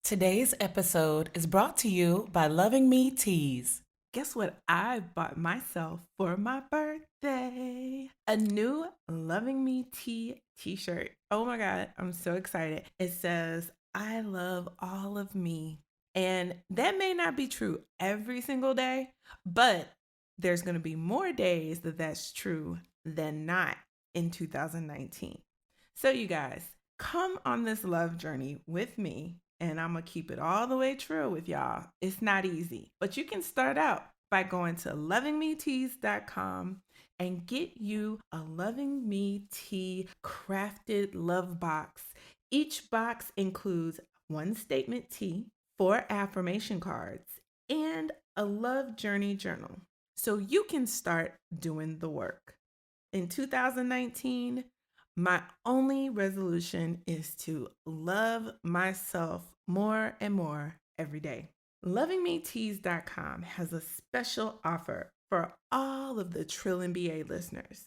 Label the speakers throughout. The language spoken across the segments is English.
Speaker 1: Today's episode is brought to you by Loving Me Teas.
Speaker 2: Guess what I bought myself for my birthday? A new Loving Me Tea t-shirt. Oh my God, I'm so excited. It says, I love all of me. And that may not be true every single day, but there's going to be more days that that's true than not in 2019. So you guys, come on this love journey with me, and I'm going to keep it all the way true with y'all. It's not easy, but you can start out by going to lovingmeteas.com and get you a Loving Me Tea crafted love box. Each box includes one statement tea, 4 affirmation cards, and a love journey journal. So you can start doing the work. In 2019, my only resolution is to love myself more and more every day. LovingMeTeas.com has a special offer for all of the Trill MBA listeners.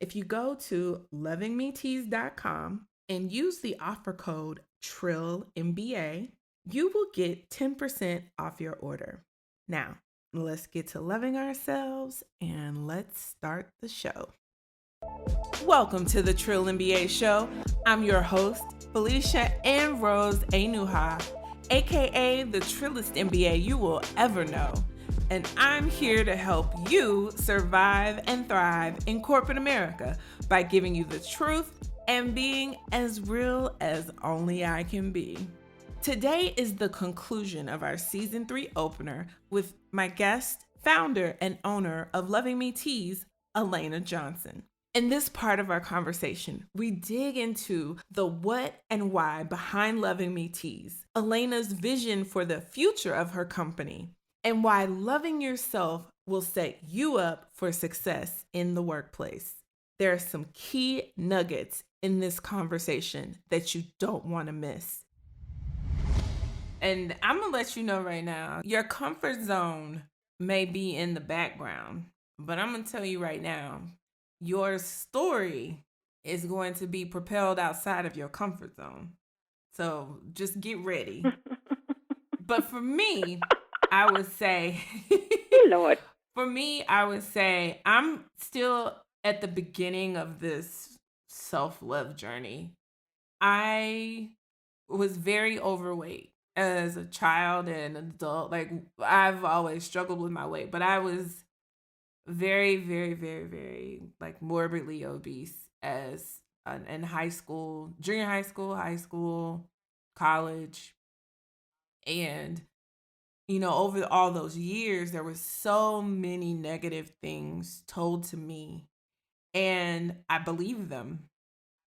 Speaker 2: If you go to LovingMeTeas.com and use the offer code TRILLMBA, you will get 10% off your order. Now, let's get to loving ourselves and let's start the show. Welcome to the Trill MBA show. I'm your host, Felicia Ann Rose Anuha, aka the Trillest MBA you will ever know. And I'm here to help you survive and thrive in corporate America by giving you the truth and being as real as only I can be. Today is the conclusion of our season 3 opener with my guest, founder, and owner of Loving Me Teas, Eleana Johnson. In this part of our conversation, we dig into the what and why behind Loving Me Teas, Eleana's vision for the future of her company, and why loving yourself will set you up for success in the workplace. There are some key nuggets in this conversation that you don't want to miss. And I'm going to let you know right now, your comfort zone may be in the background, but I'm going to tell you right now, your story is going to be propelled outside of your comfort zone. So just get ready. But for me, I would say,
Speaker 3: Lord.
Speaker 2: for me, I would say I'm still at the beginning of this self-love journey. I was very overweight as a child and an adult. Like, I've always struggled with my weight, but I was very, very, very, very like morbidly obese as in high school, junior high school, college. And, over all those years, there were so many negative things told to me and I believed them.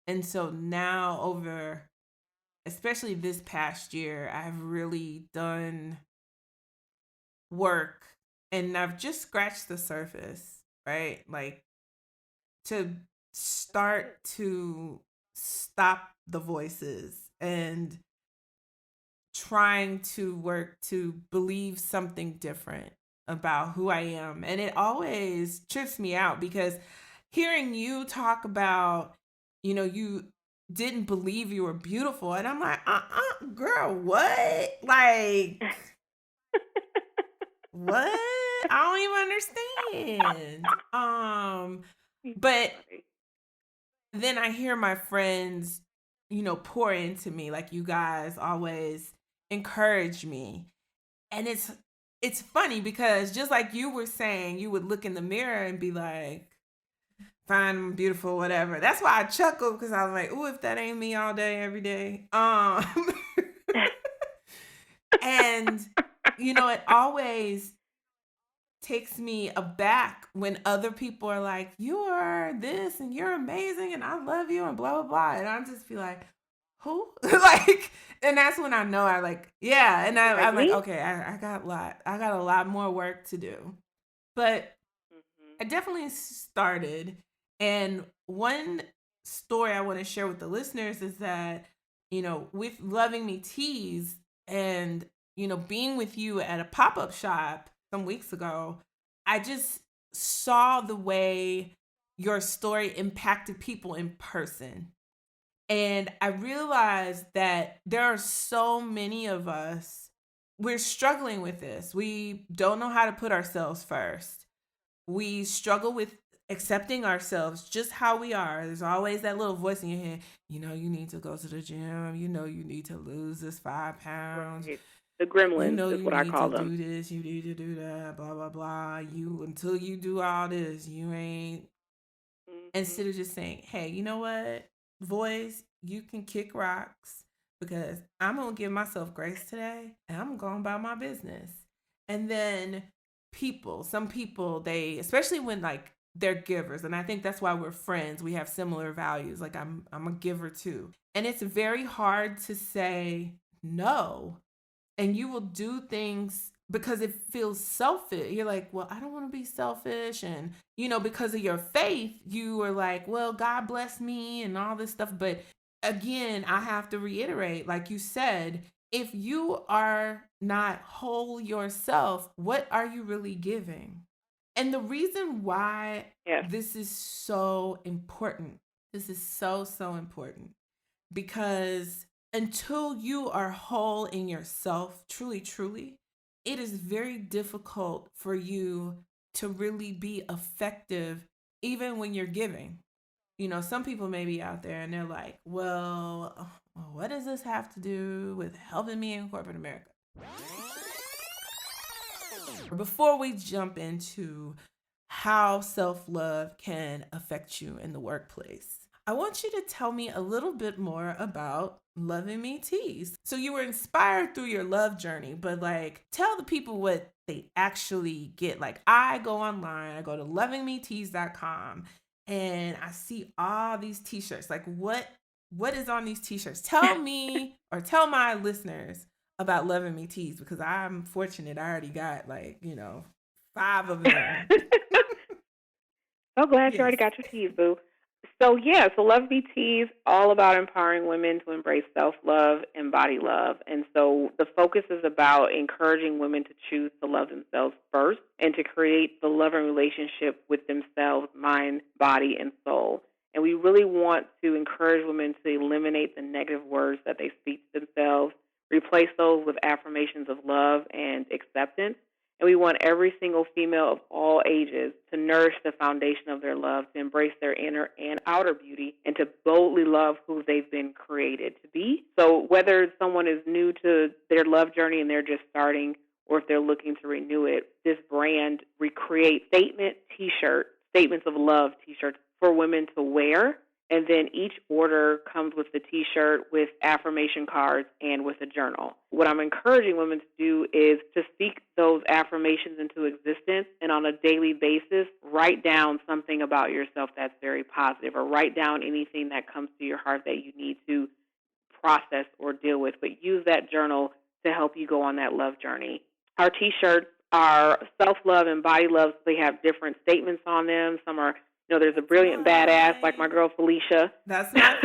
Speaker 2: And so now especially this past year, I've really done work and I've just scratched the surface, right? Like to start to stop the voices and trying to work to believe something different about who I am. And it always trips me out because hearing you talk about, you didn't believe you were beautiful. And I'm like, girl, what? Like, what? I don't even understand. But then I hear my friends, pour into me, like you guys always encourage me. And it's funny because just like you were saying, you would look in the mirror and be like, fine, I'm beautiful, whatever. That's why I chuckle because I was like, ooh, if that ain't me all day, every day. And, it always takes me aback when other people are like, you are this and you're amazing and I love you and blah, blah, blah. And I'll just be like, who? Like, and that's when I know I like, yeah. And I'm like, okay, I got a lot more work to do. But I definitely started. And one story I want to share with the listeners is that, with Loving Me Teas and, being with you at a pop-up shop some weeks ago, I just saw the way your story impacted people in person. And I realized that there are so many of us, we're struggling with this. We don't know how to put ourselves first. We struggle with accepting ourselves just how we are. There's always that little voice in your head, you need to go to the gym. You need to lose this 5 pounds.
Speaker 3: Right. The gremlins is
Speaker 2: You
Speaker 3: what I
Speaker 2: need to
Speaker 3: call them.
Speaker 2: do this. You need to do that. Blah, blah, blah. Until you do all this, you ain't.
Speaker 3: Hmm.
Speaker 2: Instead of just saying, hey, you know what, voice, you can kick rocks because I'm going to give myself grace today and I'm going about my business. And then some people, they, especially when like they're givers, and I think that's why we're friends. We have similar values. Like I'm a giver too. And it's very hard to say no, and you will do things because it feels selfish. You're like, well, I don't want to be selfish. And, because of your faith, you are like, well, God bless me and all this stuff. But again, I have to reiterate, like you said, if you are not whole yourself, what are you really giving? And the reason why
Speaker 3: Yes.
Speaker 2: this is so important, this is so, so important, because until you are whole in yourself, truly, truly, it is very difficult for you to really be effective even when you're giving. Some people may be out there and they're like, well, what does this have to do with helping me in corporate America? Before we jump into how self love can affect you in the workplace, I want you to tell me a little bit more about Loving Me Teas. So, you were inspired through your love journey, but like, tell the people what they actually get. Like, I go online, I go to lovingmeteas.com, and I see all these t shirts. Like, what is on these t shirts? Tell me or tell my listeners about Loving Me Teas, because I'm fortunate I already got like, 5 of them.
Speaker 3: So glad you
Speaker 2: Yes.
Speaker 3: already got your teas, boo. So yeah, so Love BT is all about empowering women to embrace self-love and body love. And so the focus is about encouraging women to choose to love themselves first and to create the loving relationship with themselves, mind, body, and soul. And we really want to encourage women to eliminate the negative words that they speak to themselves, replace those with affirmations of love and acceptance, and we want every single female of all ages to nourish the foundation of their love, to embrace their inner and outer beauty, and to boldly love who they've been created to be. So whether someone is new to their love journey and they're just starting, or if they're looking to renew it, this brand recreates statements of love t-shirts for women to wear, and then each order comes with the t-shirt, with affirmation cards, and with a journal. What I'm encouraging women to do is to speak those affirmations into existence, and on a daily basis, write down something about yourself that's very positive, or write down anything that comes to your heart that you need to process or deal with. But use that journal to help you go on that love journey. Our t-shirts are self-love and body love. So they have different statements on them. Some are, there's a
Speaker 2: That's
Speaker 3: brilliant badass like my
Speaker 2: mine.
Speaker 3: girl Felicia,
Speaker 2: That's my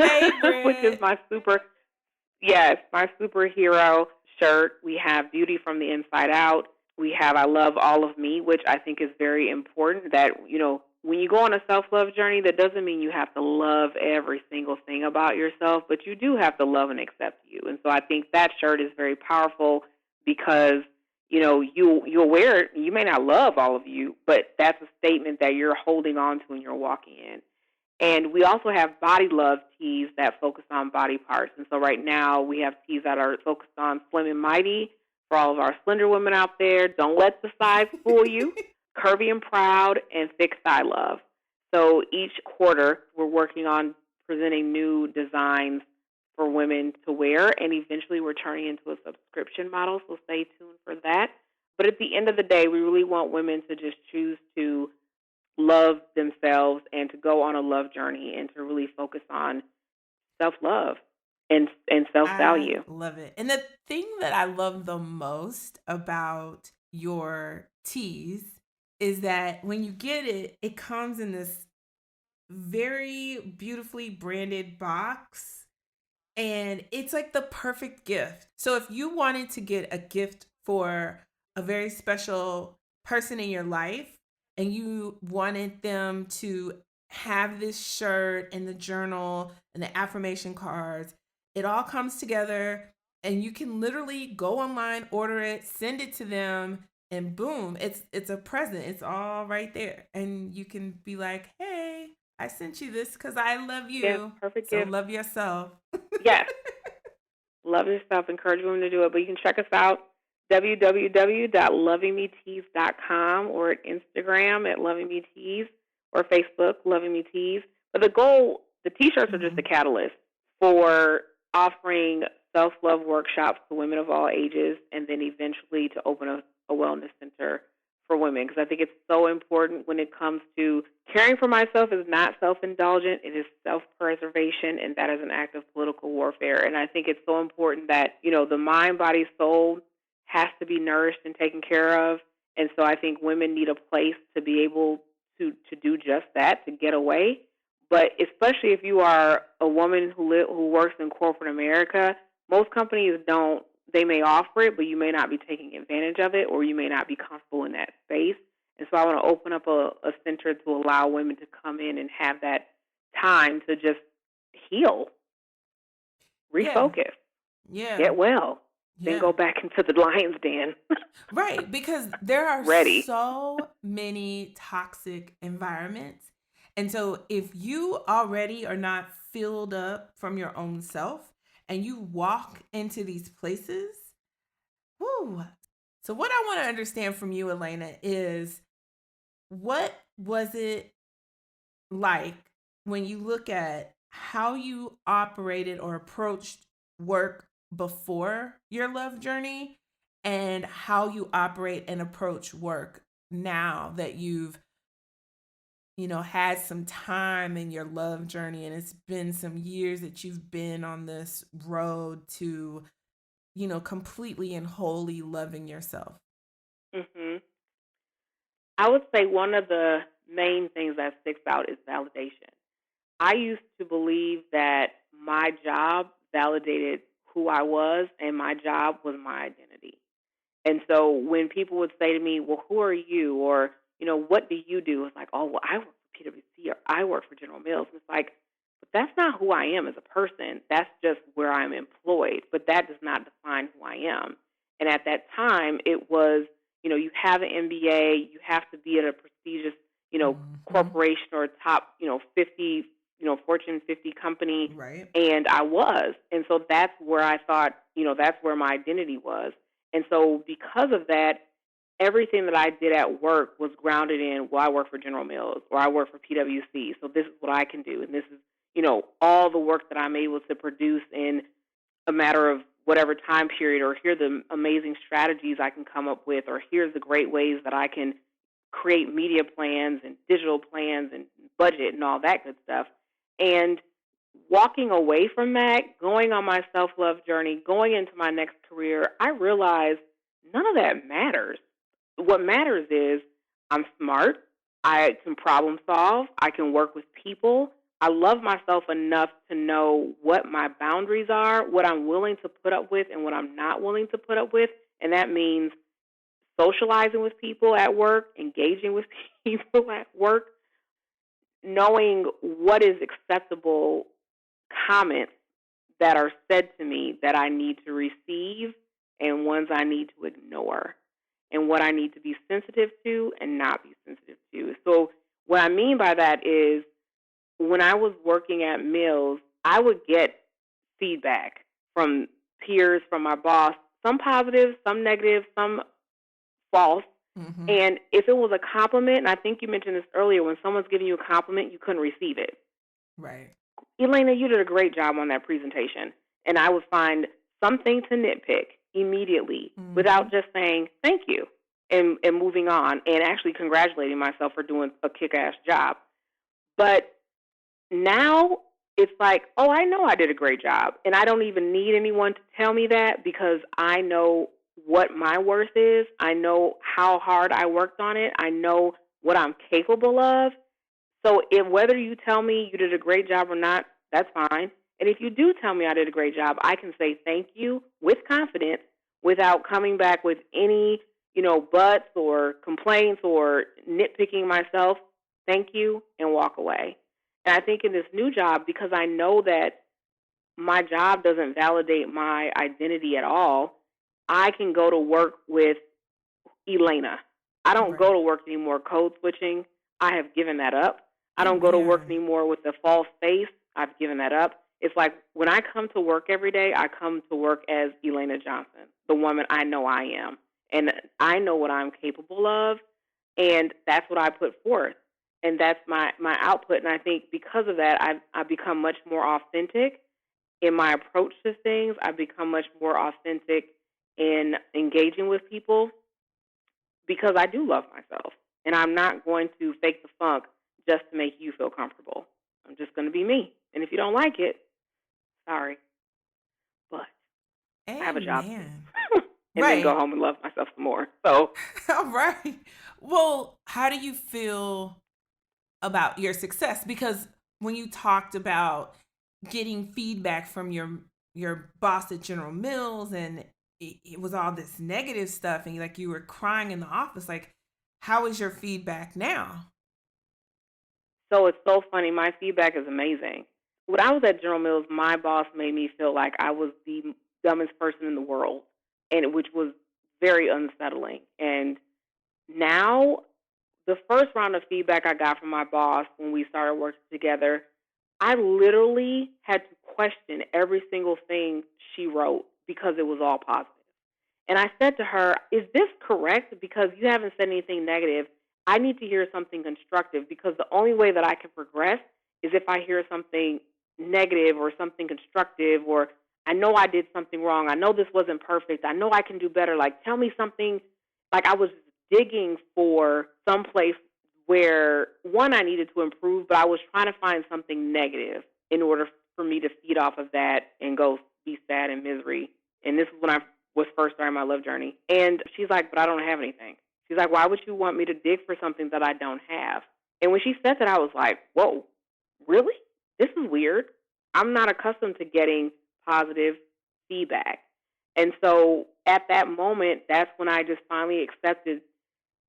Speaker 3: which is
Speaker 2: favorite.
Speaker 3: yes, my superhero shirt. We have beauty from the inside out. We have I love all of me, which I think is very important. That, when you go on a self love journey, that doesn't mean you have to love every single thing about yourself, but you do have to love and accept you. And so I think that shirt is very powerful because, you'll wear it. You may not love all of you, but that's a statement that you're holding on to and you're walking in. And we also have body love tees that focus on body parts. And so right now we have tees that are focused on slim and mighty for all of our slender women out there. Don't let the size fool you. Curvy and proud, and thick thigh love. So each quarter we're working on presenting new designs for women to wear, and eventually we're turning into a subscription model. So stay tuned for that. But at the end of the day, we really want women to just choose to love themselves and to go on a love journey and to really focus on self love and self
Speaker 2: I
Speaker 3: value.
Speaker 2: love it. And the thing that I love the most about your teas is that when you get it, it comes in this very beautifully branded box, and it's like the perfect gift. So if you wanted to get a gift for a very special person in your life and you wanted them to have this shirt and the journal and the affirmation cards. It all comes together and you can literally go online, order it, send it to them, and boom, it's a present. It's all right there. And you can be like, "Hey, I sent you this cuz I love
Speaker 3: Yes,
Speaker 2: you."
Speaker 3: perfect
Speaker 2: So
Speaker 3: gift.
Speaker 2: love yourself.
Speaker 3: Yes, love yourself. Encourage women to do it. But you can check us out www.lovingmetees.com or at Instagram at lovingmetees or Facebook Loving Me Tees. But the goal, the T-shirts are just a
Speaker 2: Mhm.
Speaker 3: catalyst for offering self-love workshops to women of all ages, and then eventually to open a wellness center for women, because I think it's so important when it comes to caring for myself is not self-indulgent, it is self-preservation, and that is an act of political warfare. And I think it's so important that, the mind, body, soul has to be nourished and taken care of. And so I think women need a place to be able to do just that, to get away. But especially if you are a woman who works in corporate America, most companies don't. They may offer it, but you may not be taking advantage of it, or you may not be comfortable in that space. And so I want to open up a center to allow women to come in and have that time to just heal,
Speaker 2: Yeah.
Speaker 3: refocus,
Speaker 2: Yeah.
Speaker 3: get well, then
Speaker 2: Yeah.
Speaker 3: go back into the lion's den.
Speaker 2: Right, because there are
Speaker 3: Ready.
Speaker 2: so many toxic environments. And so if you already are not filled up from your own self and you walk into these places, whoo. So what I want to understand from you, Elena, is what was it like when you look at how you operated or approached work before your love journey and how you operate and approach work now that you've had some time in your love journey and it's been some years that you've been on this road to completely and wholly loving yourself.
Speaker 3: Mhm. I would say one of the main things that sticks out is validation. I used to believe that my job validated who I was, and my job was my identity. And so when people would say to me, "Well, who are you?" or "What do you do?" It's like, "Oh, well, I work for PwC or I work for General Mills." And it's like, but that's not who I am as a person. That's just where I'm employed. But that does not define who I am. And at that time, it was, you have an MBA, you have to be at a prestigious,
Speaker 2: Hmm.
Speaker 3: corporation or top, 50, Fortune 50 company.
Speaker 2: Right.
Speaker 3: And I was. And so that's where I thought, that's where my identity was. And so because of that, everything that I did at work was grounded in, well, I work for General Mills or I work for PwC, so this is what I can do. And this is, all the work that I'm able to produce in a matter of whatever time period, or here are the amazing strategies I can come up with, or here's the great ways that I can create media plans and digital plans and budget and all that good stuff. And walking away from that, going on my self love journey, going into my next career, I realized none of that matters. What matters is I'm smart, I can problem solve, I can work with people. I love myself enough to know what my boundaries are, what I'm willing to put up with, and what I'm not willing to put up with. And that means socializing with people at work, engaging with people at work, knowing what is acceptable comments that are said to me that I need to receive and ones I need to ignore, and what I need to be sensitive to and not be sensitive to. So, what I mean by that is when I was working at Mills, I would get feedback from peers, from my boss, some positive, some negative, some false.
Speaker 2: Hmm.
Speaker 3: And if it was a compliment, and I think you mentioned this earlier, when someone's giving you a compliment, you couldn't receive it.
Speaker 2: Right.
Speaker 3: Elena, you did a great job on that presentation. And I would find something to nitpick immediately
Speaker 2: Hmm.
Speaker 3: without just saying thank you and moving on and actually congratulating myself for doing a kick ass job. But now it's like, oh, I know I did a great job. And I don't even need anyone to tell me that, because I know what my worth is. I know how hard I worked on it. I know what I'm capable of. So if whether you tell me you did a great job or not, that's fine. And if you do tell me I did a great job, I can say thank you with confidence without coming back with any, buts or complaints or nitpicking myself. thank you, and walk away. And I think in this new job, because I know that my job doesn't validate my identity at all, I can go to work with Elena. I don't go
Speaker 2: Right.
Speaker 3: to work anymore code switching. I have given that up. I don't go to work
Speaker 2: Amen.
Speaker 3: anymore with the false face. I've given that up. It's like when I come to work every day, I come to work as Eleana Johnson, the woman I know I am. And I know what I'm capable of, and that's what I put forth. And that's my output. And I think because of that, I've become much more authentic in my approach to things. I've become much more authentic in engaging with people because I do love myself. And I'm not going to fake the funk just to make you feel comfortable. I'm just going to be me. And if you don't like it, sorry, but I have a job to
Speaker 2: Amen.
Speaker 3: do. And then go
Speaker 2: Right.
Speaker 3: home and love myself some more. So,
Speaker 2: All right. Well, how do you feel about your success? Because when you talked about getting feedback from your boss at General Mills, and it was all this negative stuff, and like you were crying in the office, like how is your feedback now?
Speaker 3: so it's so funny. My feedback is amazing. When I was at General Mills, my boss made me feel like I was the dumbest person in the world, and which was very unsettling. And now, the first round of feedback I got from my boss when we started working together, I literally had to question every single thing she wrote because it was all positive. And I said to her, "Is this correct? Because you haven't said anything negative. I need to hear something constructive because the only way that I can progress is if I hear something negative or something constructive, or I know I did something wrong. I know this wasn't perfect. I know I can do better. Like, tell me something." Like, I was digging for some place where, one, I needed to improve, but I was trying to find something negative in order for me to feed off of that and go be sad and misery. And this is when I was first starting my love journey. And she's like, "But I don't have anything." She's like, "Why would you want me to dig for something that I don't have?" And when she said that, I was like, "Whoa, really? This is weird. I'm not accustomed to getting positive feedback." And so at that moment, that's when I just finally accepted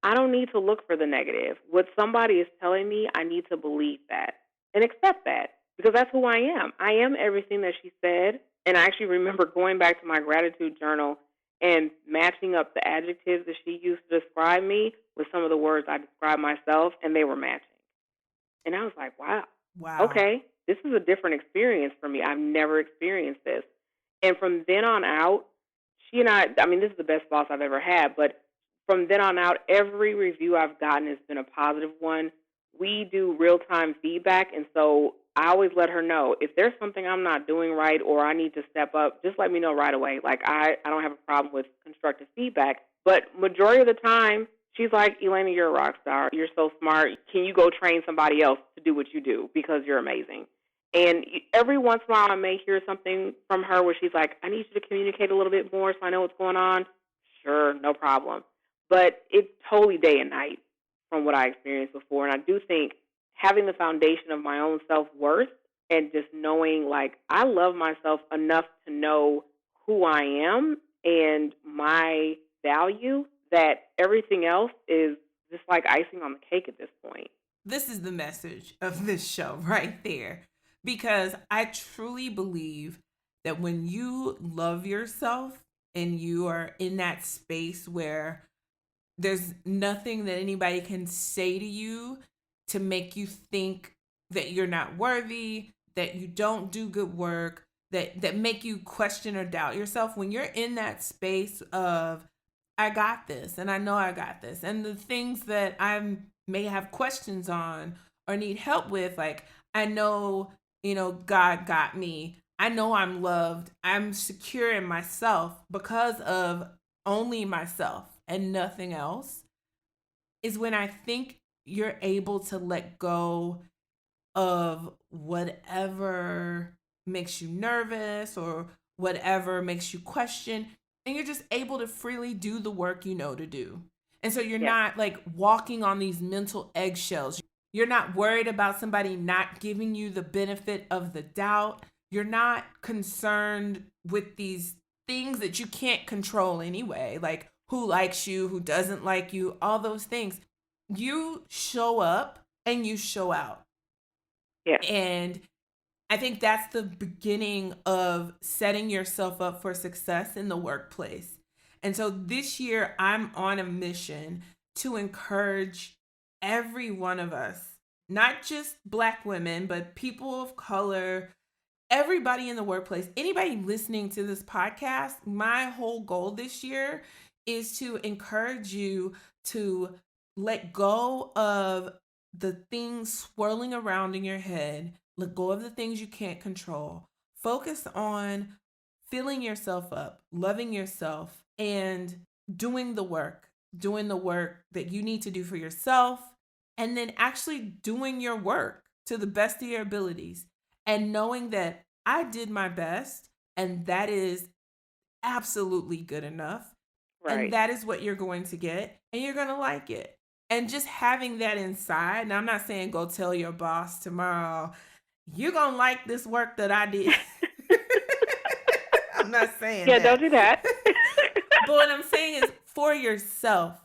Speaker 3: I don't need to look for the negative. What somebody is telling me, I need to believe that and accept that because that's who I am. I am everything that she said. And I actually remember going back to my gratitude journal and matching up the adjectives that she used to describe me with some of the words I described myself, and they were matching. And I was like, wow,
Speaker 2: Wow.
Speaker 3: okay, this is a different experience for me. I've never experienced this. And from then on out, she and I mean, this is the best boss I've ever had, but from then on out, every review I've gotten has been a positive one. We do real time feedback, and so I always let her know if there's something I'm not doing right or I need to step up, just let me know right away. Like, I don't have a problem with constructive feedback, but majority of the time, she's like, "Elena, you're a rock star. You're so smart. Can you go train somebody else to do what you do because you're amazing?" And every once in a while, I may hear something from her where she's like, "I need you to communicate a little bit more so I know what's going on." Sure, no problem. But it's totally day and night from what I experienced before. And I do think having the foundation of my own self worth and just knowing, like, I love myself enough to know who I am and my value, that everything else is just like icing on the cake at this point.
Speaker 2: This is the message of this show right there. Because I truly believe that when you love yourself and you are in that space where there's nothing that anybody can say to you to make you think that you're not worthy, that you don't do good work, that make you question or doubt yourself. When you're in that space of I got this and I know I got this, and the things that I may have questions on or need help with, like I know, God got me. I know I'm loved. I'm secure in myself because of only myself and nothing else, is when I think you're able to let go of whatever makes you nervous or whatever makes you question, and you're just able to freely do the work you know to do. And so you're
Speaker 3: Yes.
Speaker 2: not like walking on these mental eggshells. You're not worried about somebody not giving you the benefit of the doubt. You're not concerned with these things that you can't control anyway, like who likes you, who doesn't like you, all those things. You show up and you show out.
Speaker 3: Yes.
Speaker 2: And I think that's the beginning of setting yourself up for success in the workplace. And so this year, I'm on a mission to encourage every one of us, not just Black women, but people of color, everybody in the workplace, anybody listening to this podcast. My whole goal this year is to encourage you to let go of the things swirling around in your head, let go of the things you can't control. Focus on filling yourself up, loving yourself, and doing the work that you need to do for yourself, and then actually doing your work to the best of your abilities and knowing that I did my best and that is absolutely good enough. And
Speaker 3: Right.
Speaker 2: that is what you're going to get, and you're going to like it. And just having that inside. Now, I'm not saying go tell your boss tomorrow, you're going to like this work that I did. I'm not saying
Speaker 3: Yeah, don't
Speaker 2: that.
Speaker 3: do that.
Speaker 2: But what I'm saying is for yourself.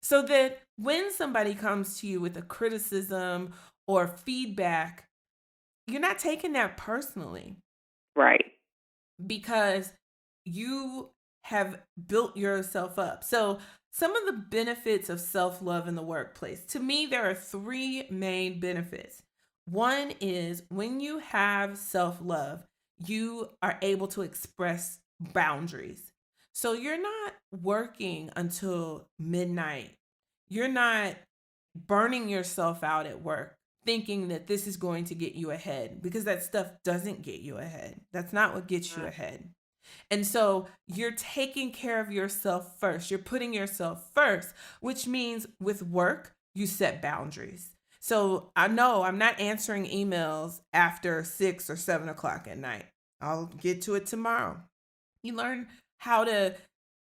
Speaker 2: So that when somebody comes to you with a criticism or feedback, you're not taking that personally
Speaker 3: Right.
Speaker 2: because you have built yourself up. So, some of the benefits of self love in the workplace, to me, there are three main benefits. One is when you have self love, you are able to express boundaries. So, you're not working until midnight, you're not burning yourself out at work thinking that this is going to get you ahead, because that stuff doesn't get you ahead. That's not what gets you ahead. And so you're taking care of yourself first. You're putting yourself first, which means with work, you set boundaries. So I know I'm not answering emails after 6 or 7 o'clock at night. I'll get to it tomorrow. You learn how to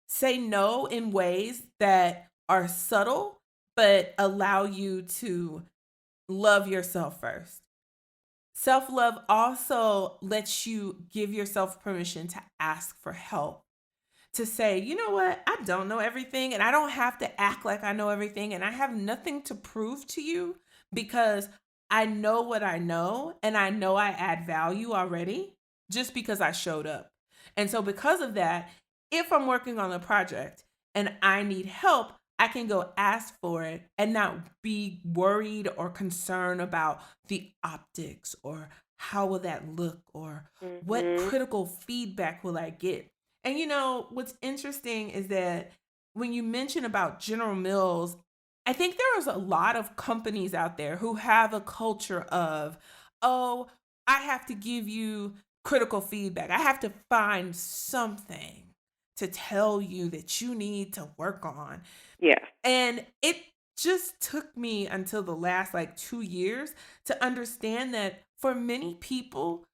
Speaker 2: say no in ways that are subtle, but allow you to love yourself first. Self love also lets you give yourself permission to ask for help, to say, you know what, I don't know everything and I don't have to act like I know everything and I have nothing to prove to you because I know what I know and I know I add value already just because I showed up. And so, because of that, if I'm working on a project and I need help, I can go ask for it and not be worried or concerned about the optics or how will that look or what
Speaker 3: Mhm.
Speaker 2: critical feedback will I get. And what's interesting is that when you mention about General Mills, I think there is a lot of companies out there who have a culture of, oh, I have to give you critical feedback. I have to find something to tell you that you need to work on.
Speaker 3: Yes.
Speaker 2: And it just took me until the last like 2 years to understand that for many people,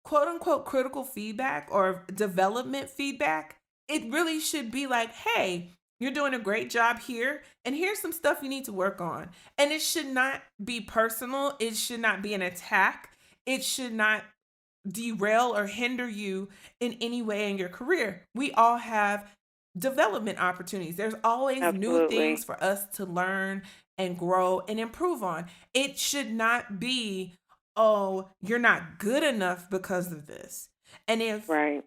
Speaker 2: quote unquote critical feedback or development feedback, it really should be like, hey, you're doing a great job here, and here's some stuff you need to work on. And it should not be personal, it should not be an attack, it should not derail or hinder you in any way in your career. We all have development opportunities. There's always new things
Speaker 3: Absolutely.
Speaker 2: for us to learn and grow and improve on. It should not be, oh, you're not good enough because of this. And if
Speaker 3: Right.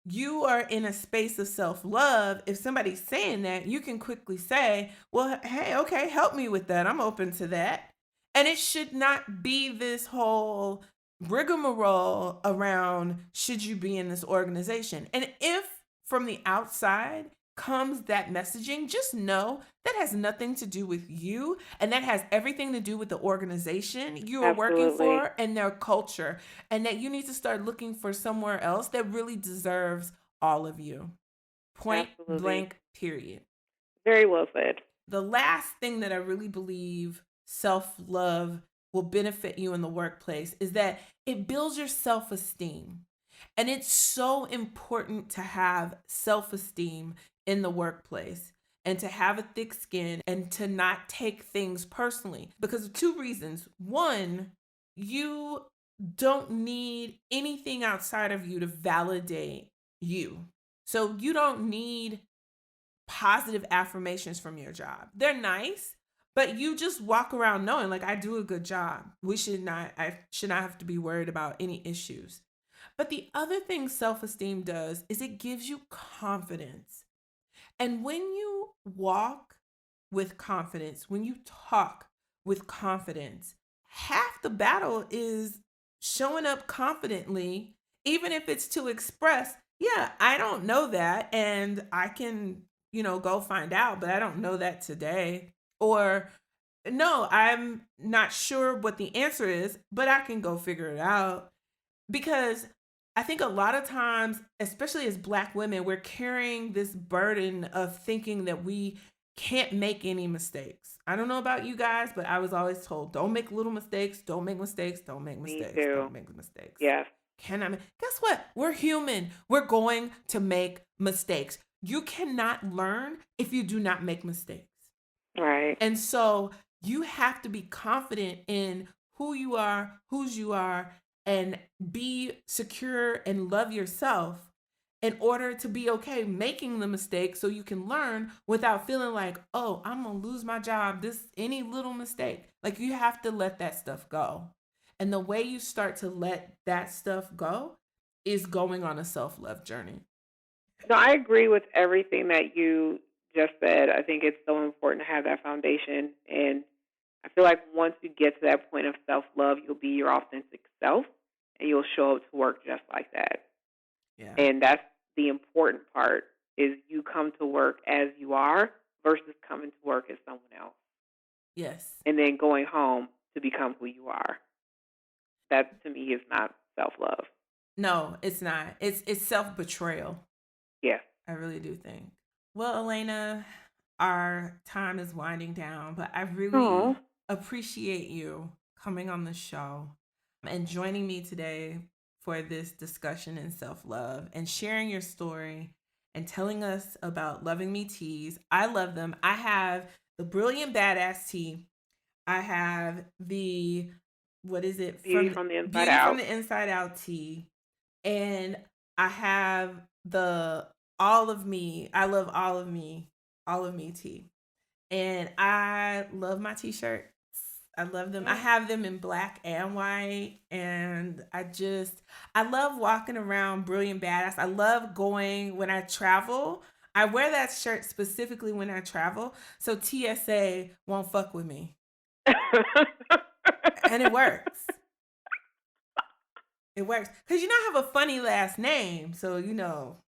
Speaker 2: you are in a space of self love, if somebody's saying that, you can quickly say, well, hey, okay, help me with that. I'm open to that. And it should not be this whole rigmarole around should you be in this organization. And if from the outside comes that messaging, just know that has nothing to do with you. And that has everything to do with the organization you are working
Speaker 3: Absolutely.
Speaker 2: for and their culture, and that you need to start looking for somewhere else that really deserves all of you. Point
Speaker 3: Absolutely.
Speaker 2: blank, period.
Speaker 3: Very well said.
Speaker 2: The last thing that I really believe self love will benefit you in the workplace is that it builds your self esteem. And it's so important to have self esteem in the workplace and to have a thick skin and to not take things personally because of two reasons. One, you don't need anything outside of you to validate you. So you don't need positive affirmations from your job. They're nice, But you just walk around knowing, like, I do a good job. I should not have to be worried about any issues. But the other thing self-esteem does is it gives you confidence. And when you walk with confidence, when you talk with confidence, half the battle is showing up confidently, even if it's to express, yeah, I don't know that. And I can, go find out, but I don't know that today. Or, no, I'm not sure what the answer is, but I can go figure it out. Because I think a lot of times, especially as Black women, we're carrying this burden of thinking that we can't make any mistakes. I don't know about you guys, but I was always told, don't make little mistakes, don't make mistakes, don't make
Speaker 3: Me
Speaker 2: mistakes,
Speaker 3: too.
Speaker 2: don't make mistakes.
Speaker 3: Yes.
Speaker 2: Guess what? We're human. We're going to make mistakes. You cannot learn if you do not make mistakes.
Speaker 3: Right.
Speaker 2: And so you have to be confident in who you are, whose you are, and be secure and love yourself in order to be okay making the mistake so you can learn without feeling like, oh, I'm going to lose my job. Any little mistake. Like, you have to let that stuff go. And the way you start to let that stuff go is going on a self-love journey.
Speaker 3: No, I agree with everything that you just said. I think it's so important to have that foundation. And I feel like once you get to that point of self-love, you'll be your authentic self and you'll show up to work just like that.
Speaker 2: Yeah.
Speaker 3: And that's the important part, is you come to work as you are versus coming to work as someone else.
Speaker 2: Yes.
Speaker 3: And then going home to become who you are. That, to me, is not self-love.
Speaker 2: No, it's not. It's self-betrayal.
Speaker 3: Yes.
Speaker 2: I really do think. Well, Eleana, our time is winding down, but I really appreciate you coming on the show and joining me today for this discussion in self-love and sharing your story and telling us about Loving Me teas. I love them. I have the Brilliant Badass tea. I have the, what is it?
Speaker 3: Beauty from the Inside
Speaker 2: Beauty
Speaker 3: Out.
Speaker 2: from the Inside Out tea. And I have the All of Me. I love All of Me tea. And I love my t-shirts. I love them. I have them in black and white. And I love walking around Brilliant Badass. I love going when I travel. I wear that shirt specifically when I travel, so TSA won't fuck with me. And it works. It works. Because I have a funny last name, so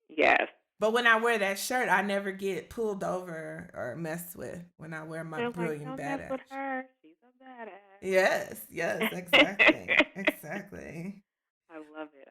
Speaker 3: Yes.
Speaker 2: But when I wear that shirt, I never get pulled over or messed with when I wear my Brilliant Badass.
Speaker 3: Mess with her. She's a badass.
Speaker 2: Yes, exactly. Exactly.
Speaker 3: I love it.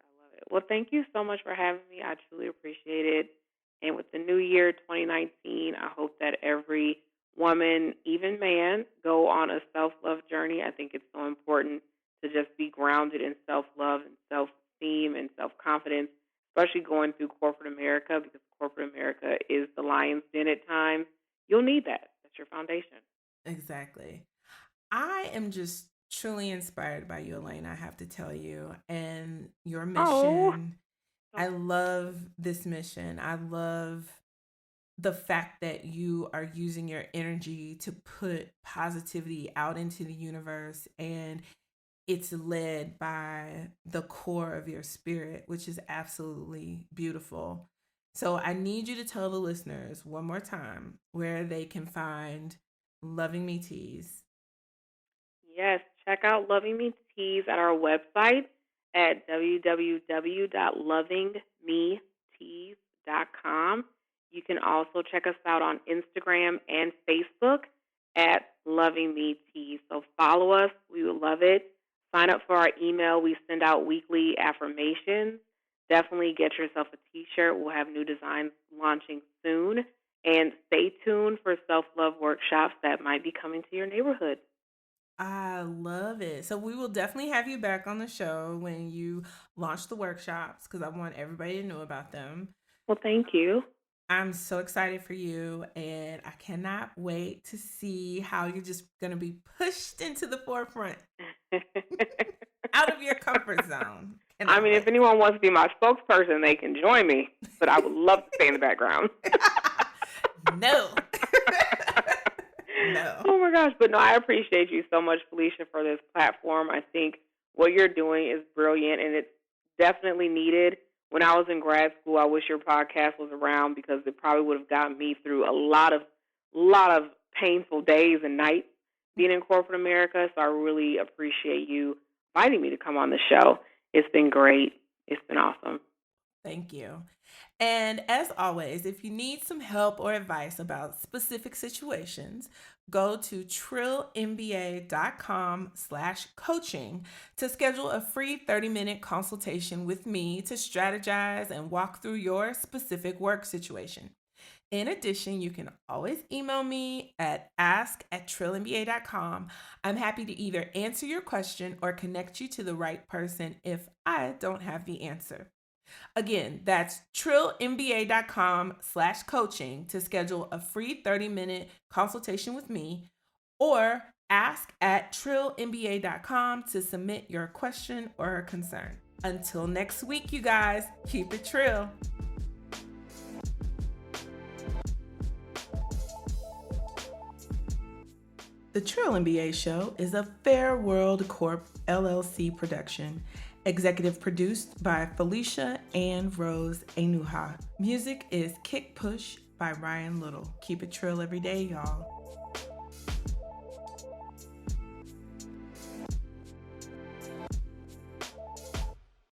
Speaker 3: Well, thank you so much for having me. I truly appreciate it. And with the new year, 2019, I hope that every woman, even man, go on a self-love journey. I think it's so important to just be grounded in self-love and self-esteem and self-confidence, especially going through corporate America, because corporate America is the lion's den at times. You'll need that. That's your foundation.
Speaker 2: Exactly. I am just truly inspired by you, Eleana, I have to tell you, and your mission. I love this mission. I love the fact that you are using your energy to put positivity out into the universe, and it's led by the core of your spirit, which is absolutely beautiful. So I need you to tell the listeners one more time where they can find Loving Me Teas.
Speaker 3: Yes, check out Loving Me Teas at our website at www.lovingmeteas.com. You can also check us out on Instagram and Facebook at Loving Me Teas. So follow us. We would love it. Sign up for our email. We send out weekly affirmations. Definitely get yourself a t-shirt. We'll have new designs launching soon. And stay tuned for self-love workshops that might be coming to your neighborhood.
Speaker 2: I love it. So we will definitely have you back on the show when you launch the workshops, because I want everybody to know about them.
Speaker 3: Well, thank you.
Speaker 2: I'm so excited for you, and I cannot wait to see how you're just going to be pushed into the forefront out of your comfort zone.
Speaker 3: If anyone wants to be my spokesperson, they can join me, but I would love to stay in the background.
Speaker 2: No. No.
Speaker 3: Oh my gosh. But no, I appreciate you so much, Felicia, for this platform. I think what you're doing is brilliant and it's definitely needed. When I was in grad school, I wish your podcast was around because it probably would have gotten me through a lot of painful days and nights being in corporate America. So I really appreciate you inviting me to come on the show. It's been great. It's been awesome.
Speaker 2: Thank you. And as always, if you need some help or advice about specific situations, go to trillinba.com/coaching to schedule a free 30-minute consultation with me to strategize and walk through your specific work situation. In addition, you can always email me at ask@trillinba.com. I'm happy to either answer your question or connect you to the right person if I don't have the answer. Again, that's trillinba.com/coaching to schedule a free 30-minute consultation with me, or ask@trillinba.com to submit your question or concern. Until next week, you guys, keep it trill. The Trill MBA Show is a Fair World Corp LLC production. Executive produced by Felicia and Rose Enuha. Music is Kick Push by Ryan Little. Keep it trill every day, y'all.